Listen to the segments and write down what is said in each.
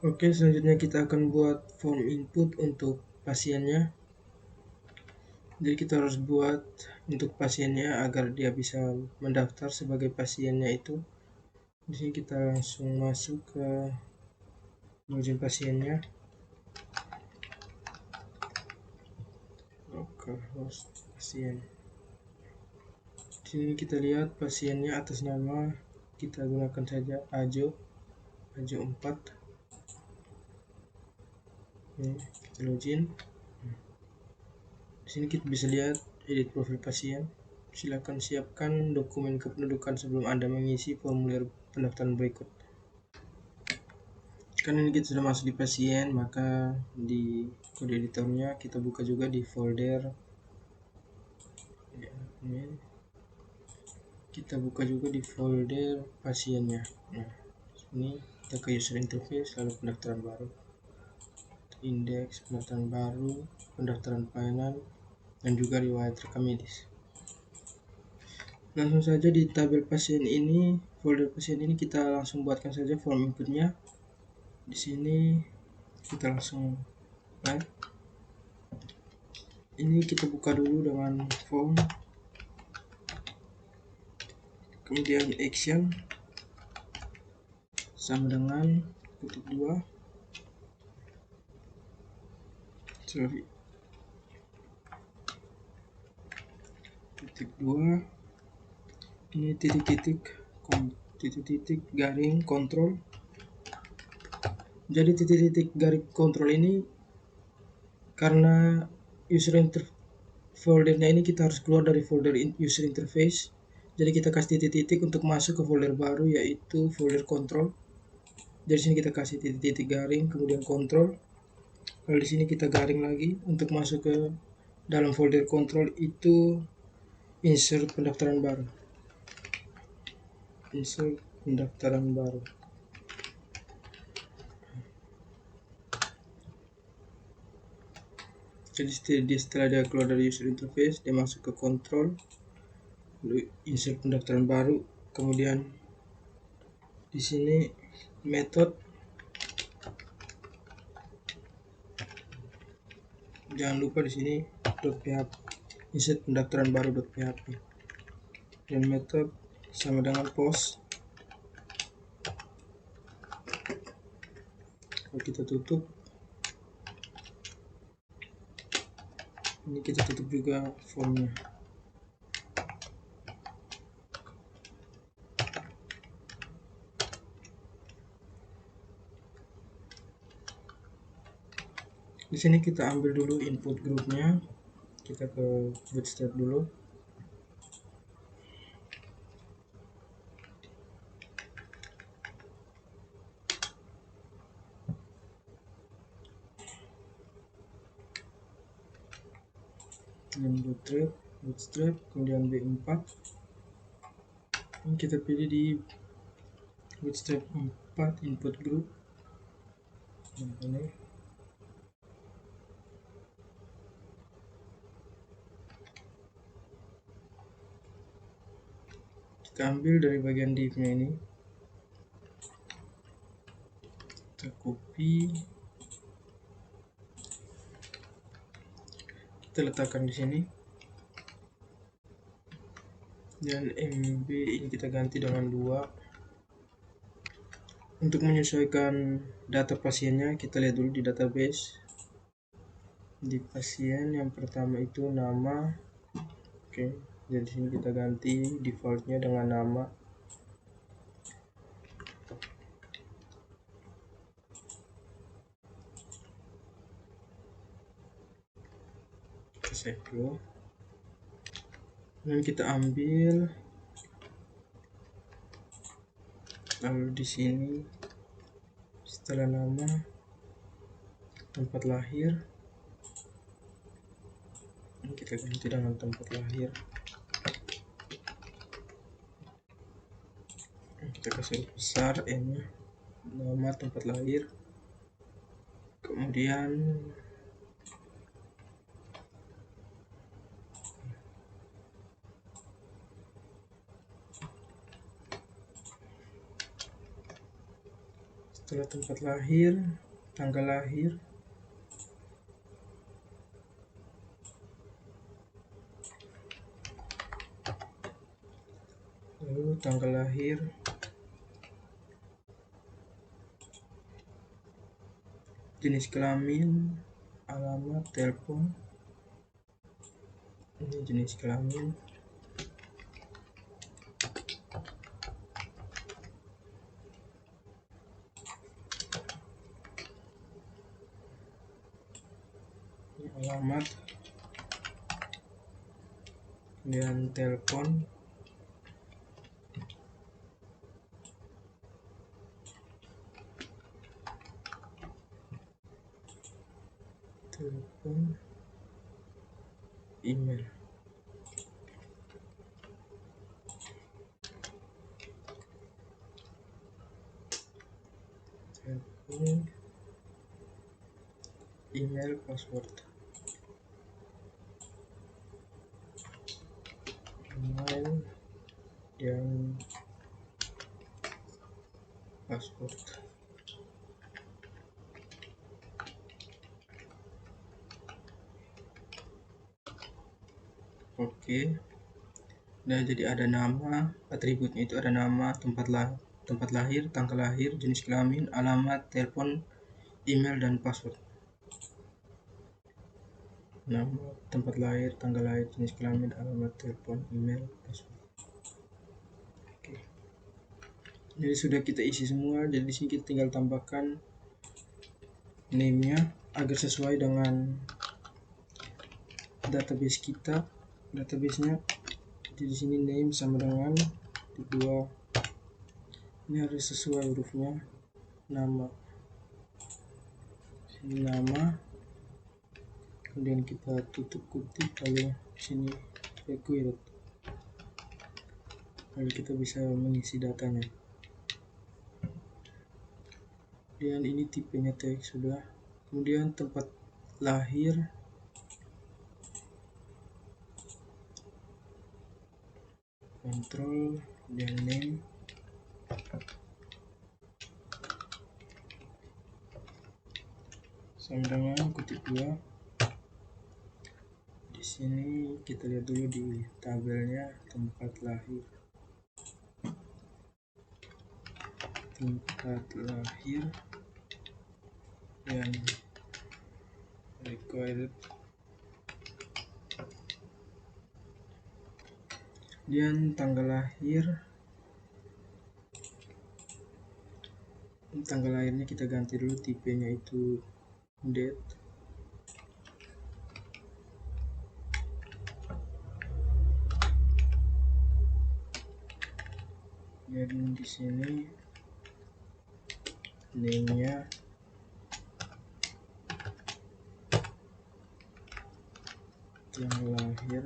Oke, selanjutnya kita akan buat form input untuk pasiennya. Jadi kita harus buat untuk pasiennya agar dia bisa mendaftar sebagai pasiennya itu. Di sini kita langsung masuk ke login pasiennya. Oke, host pasien. Di sini kita lihat pasiennya atas nama kita gunakan saja Ajo 4. Ini kita login. Di sini kita bisa lihat edit profil pasien. Silakan siapkan dokumen kependudukan sebelum Anda mengisi formulir pendaftaran berikut. Karena ini kita sudah masuk di pasien, maka di kode editornya kita buka juga di folder ya, ini. Kita buka juga di folder pasiennya. Nah, ini kita ke user interface, lalu pendaftaran baru, indeks pendaftaran baru, pendaftaran pelayanan, dan juga riwayat rekam medis. Langsung saja di tabel pasien ini, folder pasien ini kita langsung buatkan saja form inputnya. Di sini kita langsung live. Ini kita buka dulu dengan form, kemudian action sama dengan kutip 2 kutip 2 ini titik-titik garing kontrol. Jadi titik-titik garing kontrol ini karena foldernya ini kita harus keluar dari folder user interface. Jadi kita kasih titik-titik untuk masuk ke folder baru, yaitu folder kontrol. Dari sini kita kasih titik-titik garing kemudian kontrol. Lalu di sini kita garing lagi untuk masuk ke dalam folder kontrol, itu insert pendaftaran baru. Insert pendaftaran baru. Jadi setelah dia keluar dari user interface, dia masuk ke kontrol, insert pendaftaran baru, kemudian di sini method, jangan lupa di sini .php, insert pendaftaran baru .php, dan method sama dengan post. Kalau kita tutup, ini kita tutup juga formnya. Di sini kita ambil dulu input grupnya, kita ke Bootstrap dulu. Dan Bootstrap, kemudian B4. Ini kita pilih di Bootstrap 4 input group. Nah, ini kita ambil dari bagian div-nya ini, kita copy, kita letakkan di sini, dan MB ini kita ganti dengan 2. Untuk menyesuaikan data pasiennya, kita lihat dulu di database. Di pasien yang pertama itu nama. Oke, jadi sini kita ganti defaultnya dengan nama. Kita save dulu. Dan kita ambil, lalu di sini setelah nama, tempat lahir, ini kita ganti dengan tempat lahir. Kita kasih besar N-nya, nama, tempat lahir, kemudian Setelah tempat lahir, tanggal lahir, lalu tanggal lahir, jenis kelamin, alamat, telepon. Ini jenis kelamin, ini alamat, kemudian telepon, email. Telepon, email, password. Email dan password. Oke. Nah, jadi ada nama, atributnya itu ada nama, tempat lahir, tanggal lahir, jenis kelamin, alamat, telepon, email, dan password. Nama, tempat lahir, tanggal lahir, jenis kelamin, alamat, telepon, email, password. Oke. Jadi sudah kita isi semua. Jadi di sini kita tinggal tambahkan name-nya agar sesuai dengan database kita. Database-nya di sini name sama dengan di dua. Ini harus sesuai hurufnya. Nama, sini nama, kemudian kita tutup kutip, lalu sini required, lalu kita bisa mengisi datanya. Kemudian ini tipenya teks sudah. Kemudian tempat lahir, kontrol, dan name, sama dengan kutip 2. Di sini kita lihat dulu di tabelnya tempat lahir, dan required. Kemudian tanggal lahirnya kita ganti dulu, tipenya itu date. Dan di sini name-nya tanggal lahir,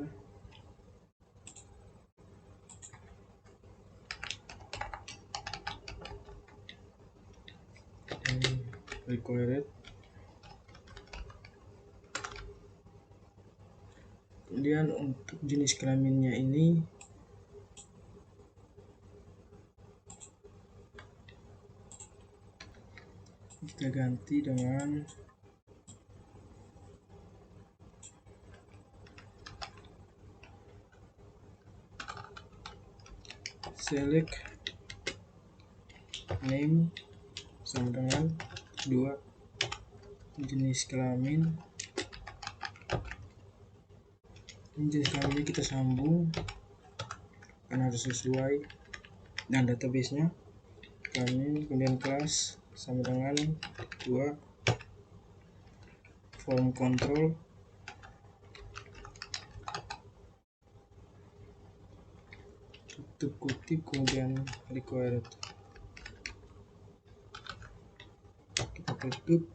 dan required. Kemudian untuk jenis kelaminnya ini kita ganti dengan select name sama dengan 2, jenis kelamin. Ini jenis kelaminnya kita sambung karena harus sesuai dan database-nya. Kelamin, kemudian kelas sama dengan 2, form control, tutup kutip, kemudian required. Kita tutup,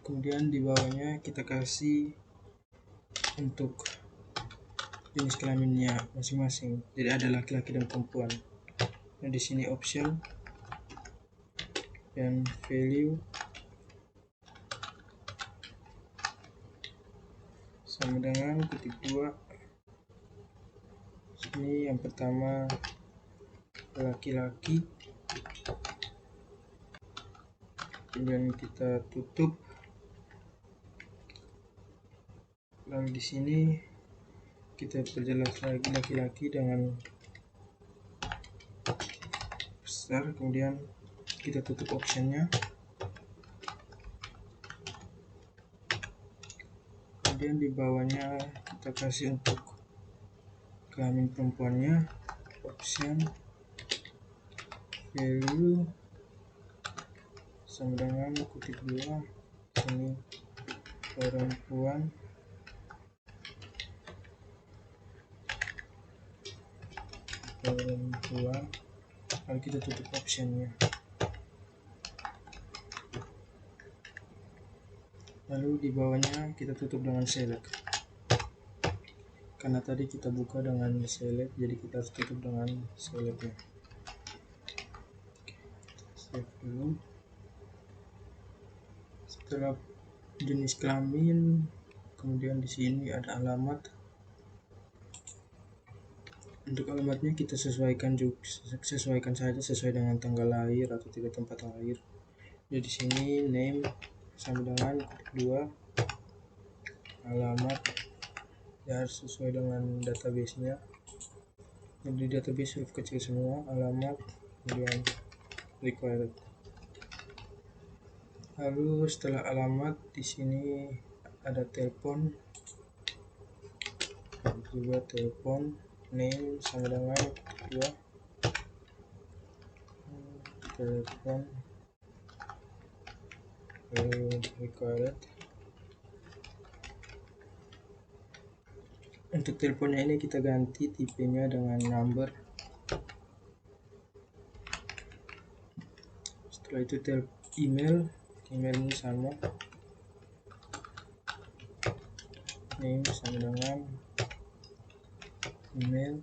kemudian di bawahnya kita kasih untuk jenis kelaminnya masing-masing. Jadi ada laki-laki dan perempuan. Nah, di sini option dan value sama dengan kutip 2. Ini yang pertama laki-laki, kemudian kita tutup. Lalu di sini kita perjelas lagi laki-laki dengan besar, kemudian kita tutup optionnya. Kemudian di bawahnya kita kasih untuk kelamin perempuannya, option value sama dengan kutip 2, sini perempuan, lalu kita tutup optionnya. Lalu di bawahnya kita tutup dengan select, karena tadi kita buka dengan select, jadi kita harus tutup dengan selectnya. Save dulu. Setelah jenis kelamin, kemudian di sini ada alamat. Untuk alamatnya kita sesuaikan saja sesuai dengan tanggal lahir atau tidak tempat lahir. Jadi di sini name sama dengan 2, alamat ya harus sesuai dengan database-nya. Jadi database huruf kecil semua, alamat, kemudian required. Lalu setelah alamat di sini ada telepon, juga telepon, name sama dengan 2, telepon, required. Untuk teleponnya ini kita ganti tipenya dengan number. Setelah itu email ini sama, name sama dengan email,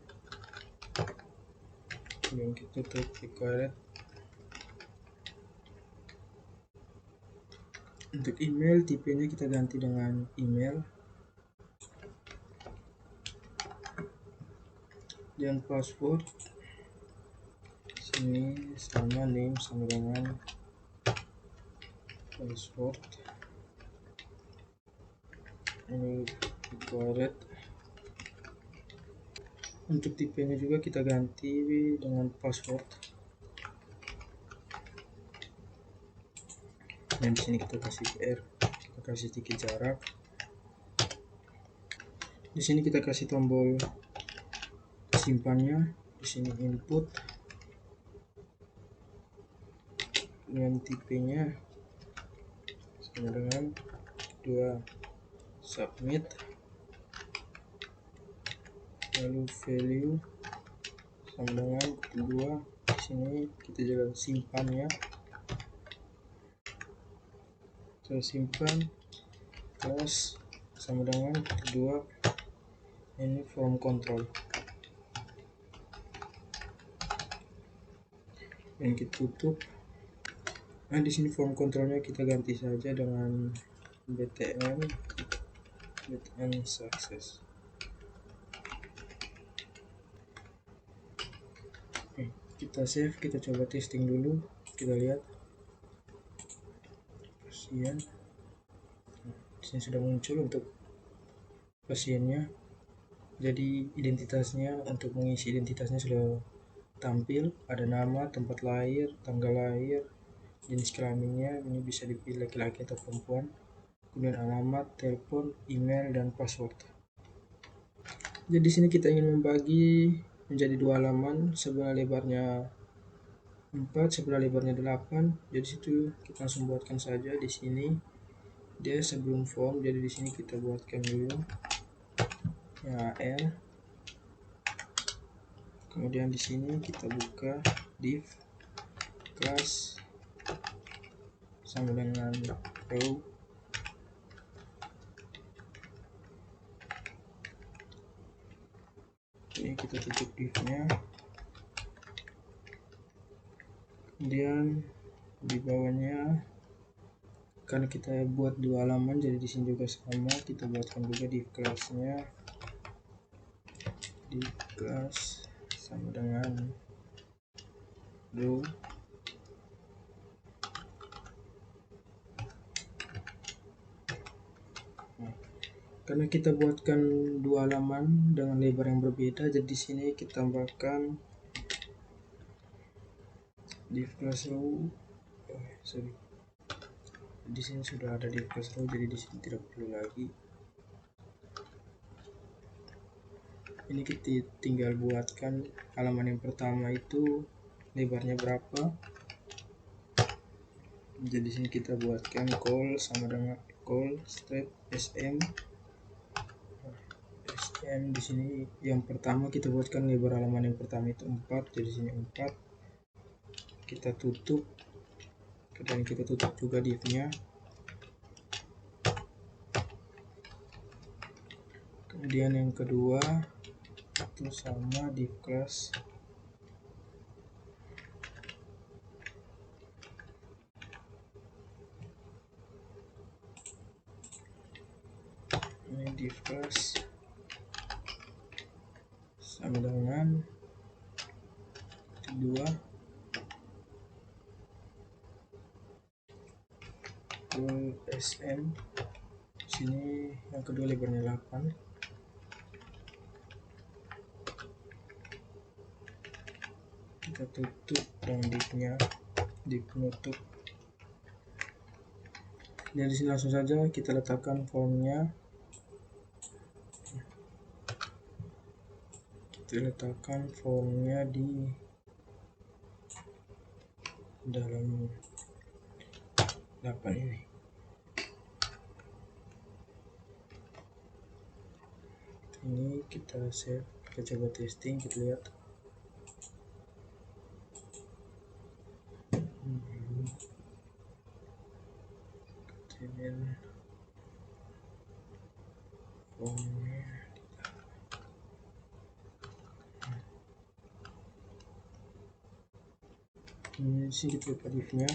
kemudian kita tutup required. Untuk email tipenya kita ganti dengan email, dan password sini sama, name sama dengan password, ini required. Untuk tipenya juga kita ganti dengan password, dan di sini kita kasih R, kita kasih sedikit jarak. Di sini kita kasih tombol simpannya, di sini input, dengan tipenya sama dengan 2, submit, lalu value sama dengan 2, di sini kita juga simpannya, saya simpan, close sama dengan 2, ini form control, dan kita tutup. Nah di sini form kontrolnya kita ganti saja dengan btn success. Oke, kita save, kita coba testing dulu, kita lihat pasien. Di sini sudah muncul untuk pasiennya, jadi identitasnya, untuk mengisi identitasnya sudah tampil, ada nama, tempat lahir, tanggal lahir, jenis kelaminnya ini bisa dipilih laki-laki atau perempuan, kemudian alamat, telepon, email, dan password. Jadi di sini kita ingin membagi menjadi 2 halaman, sebelah lebarnya 4, sebelah lebarnya 8. Jadi situ kita langsung buatkan saja. Di sini dia sebelum form, jadi di sini kita buatkan dulu ya R. Kemudian di sini kita buka div class sama dengan row. Ini kita tutup divnya. Kemudian di bawahnya karena kita buat 2 halaman, jadi di sini juga sama, kita buatkan juga div classnya, div class sama dengan row. Karena kita buatkan dua halaman dengan lebar yang berbeda, jadi di sini kita tambahkan div class row. Sorry, di sini sudah ada div class row, jadi di sini tidak perlu lagi. Ini kita tinggal buatkan halaman yang pertama itu lebarnya berapa. Jadi di sini kita buatkan call sama dengan call strip sm. Di sini yang pertama kita buatkan lebar halaman yang pertama itu 4, jadi sini 4. Kita tutup dan kita tutup juga divnya. Kemudian yang kedua itu sama div class ini, div class sama dengan kedua sm. Sini yang kedua lebarnya 8. Kita tutup dengan divnya, div penutup. Dan di sini langsung saja kita letakkan formnya. Kita letakkan formnya di dalam 8 ini. Ini kita save, kita coba testing, kita lihat. Kemudian formnya ini sih, kita buka divnya.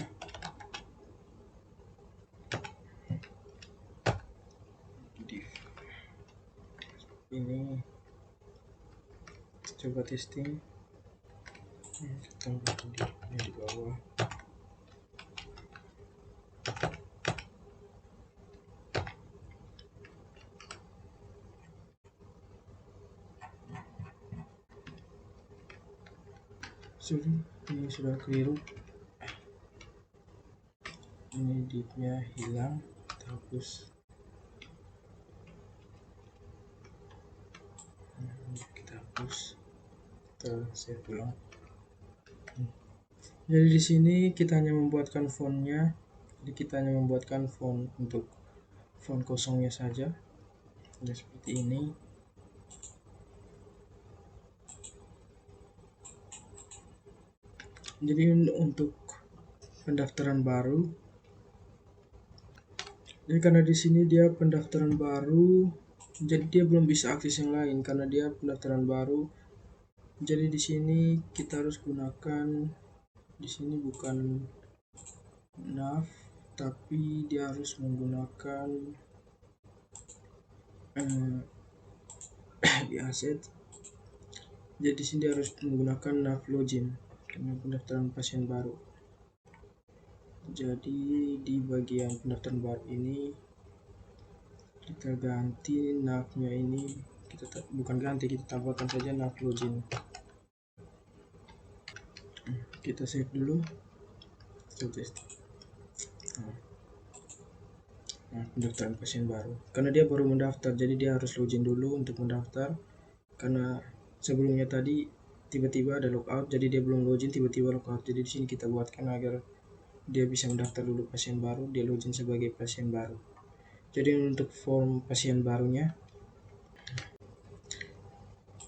Div ini coba testing. Kita tambahkan divnya di bawah. Ini sudah keliru. Ini divnya hilang, kita hapus. Kita hapus, kita save ulang. Jadi di sini kita hanya membuatkan fontnya. Jadi kita hanya membuatkan font untuk font kosongnya saja. Jadi seperti ini. Jadi untuk pendaftaran baru, jadi karena di sini dia pendaftaran baru, jadi dia belum bisa akses yang lain karena dia pendaftaran baru. Jadi di sini kita harus gunakan, di sini bukan nav, tapi dia harus menggunakan di aset. Jadi di sini dia harus menggunakan nav login karena pendaftaran pasien baru. Jadi di bagian pendaftaran baru ini kita ganti navnya ini, kita bukan ganti, kita tambahkan saja nav login. Kita save dulu, kita test. Nah, pendaftaran pasien baru karena dia baru mendaftar, jadi dia harus login dulu untuk mendaftar. Karena sebelumnya tadi tiba-tiba ada logout, jadi dia belum login, tiba-tiba logout. Jadi di sini kita buatkan agar dia bisa mendaftar dulu pasien baru, dia login sebagai pasien baru. Jadi untuk form pasien barunya,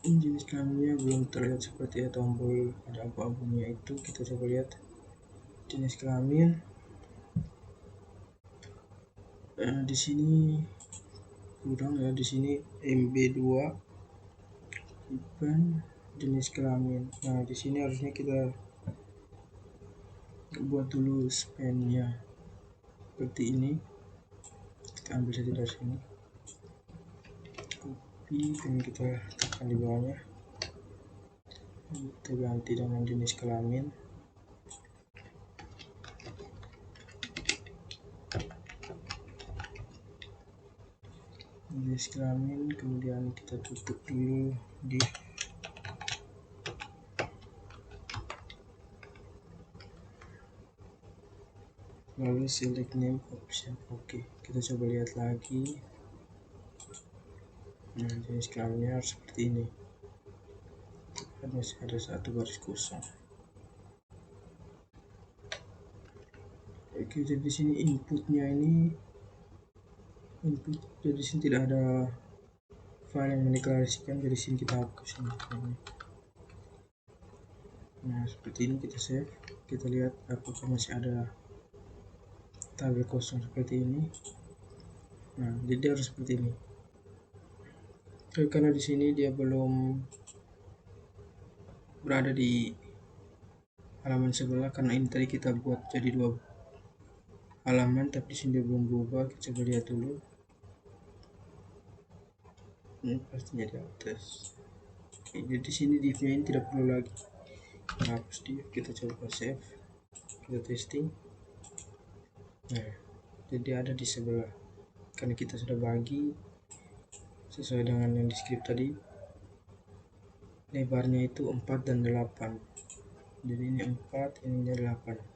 jenis kelaminnya belum terlihat seperti tombol ada abu-abunya itu. Kita coba lihat jenis kelamin. Di sini kurang ya, di sini MB2 event jenis kelamin. Nah di sini harusnya kita buat dulu span-nya seperti ini. Kita ambil saja dari sini, copy dan kita tekan di bawahnya. Kita ganti dengan jenis kelamin. garis kelamin, kemudian kita tutup dulu di lalu select name option. Oke, kita coba lihat lagi. Nah, jenis kelaminnya harus seperti ini, masih ada satu garis kosong. Oke, jadi di sini inputnya ini input, jadi sini tidak ada file yang mendeklarasikan, jadi sini kita hapus ini. Nah, seperti ini kita save, kita lihat apakah masih ada tabel kosong seperti ini. Nah, jadi harus seperti ini. Karena di sini dia belum berada di halaman sebelah, karena ini tadi kita buat jadi 2 halaman, tapi di sini dia belum berubah. Kita coba lihat dulu. Ini pastinya di atas. Oke, jadi di sini div-nya ini tidak perlu lagi. Kita hapus div, kita coba save, kita testing. Nah, jadi ada di sebelah, karena kita sudah bagi sesuai dengan yang di script tadi. Lebarnya itu 4 dan 8, jadi ini 4, ini 8.